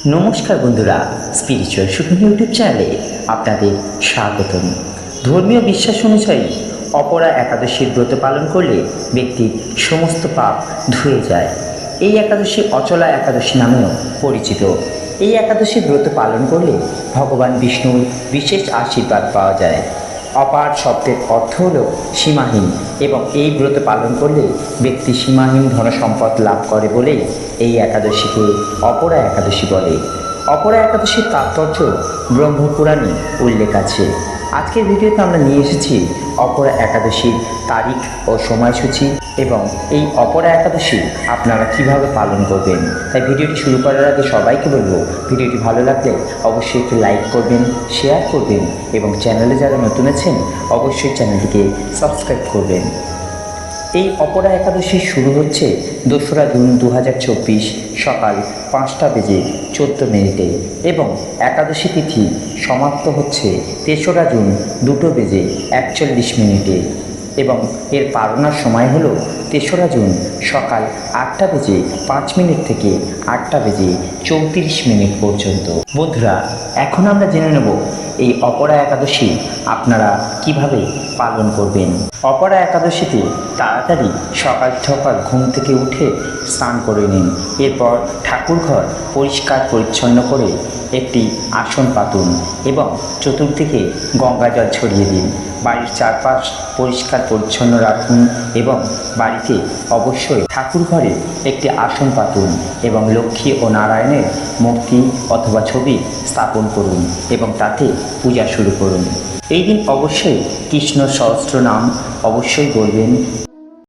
নমস্কার বন্ধুরা, স্পিরিচুয়াল সুখী ইউটিউব চ্যানেলে আপনাদের স্বাগতম। ধর্মীয় বিশ্বাস অনুযায়ী অপরা একাদশীর ব্রত পালন করলে ব্যক্তির সমস্ত পাপ ধুয়ে যায়। এই একাদশী অচলা একাদশী নামেও পরিচিত। এই একাদশী ব্রত পালন করলে ভগবান বিষ্ণুর বিশেষ আশীর্বাদ পাওয়া যায়। অপার শব্দের অর্থ হল সীমাহীন, এবং এই ব্রত পালন করলে ব্যক্তি সীমাহীন ধনসম্পদ লাভ করে বলেই এই একাদশীকে অপরা একাদশী বলে। অপরা একাদশীর তাৎপর্য ব্রহ্মপুরাণে উল্লেখ আছে। আজকের ভিডিওতে আমরা নিয়ে এসেছি অপরা একাদশীর তারিখ ও সময়সূচি এবং এই অপরা একাদশী আপনারা কিভাবে পালন করবেন। তাই ভিডিওটি শুরু করার আগে সবাইকে বলবো, ভিডিওটি ভালো লাগলে অবশ্যই একটু লাইক করবেন, শেয়ার করবেন এবং চ্যানেলে যারা নতুন আছেন অবশ্যই চ্যানেলটিকে সাবস্ক্রাইব করবেন। এই অপরা একাদশী শুরু হচ্ছে 2রা জুন 2024 সকাল 5:14 এবং একাদশী তিথি সমাপ্ত হচ্ছে 3রা জুন 2:41 এবং এর পালনার সময় হলো 3রা জুন সকাল 8:05 থেকে 8:34 পর্যন্ত। বন্ধুরা, এখন আমরা জেনে নেব এই অপরা একাদশী আপনারা কিভাবে পালন করবেন। অপরা একাদশীতে তাড়াতাড়ি সকাল সকাল ঘুম থেকে উঠে স্নান করে নিন। এরপর ঠাকুরঘর পরিষ্কার পরিচ্ছন্ন করে একটি আসন পাতুন এবং চতুর্দিকে গঙ্গা জল ছড়িয়ে দিন। বাড়ির চারপাশ পরিষ্কার পরিচ্ছন্ন রাখুন এবং বাড়িতে অবশ্যই ঠাকুরঘরে একটি আসন পাতুন এবং লক্ষ্মী ও নারায়ণের মূর্তি অথবা ছবি স্থাপন করুন এবং তাতে পূজা শুরু করুন। এই দিন অবশ্যই কৃষ্ণ সহস্র নাম অবশ্যই বলবেন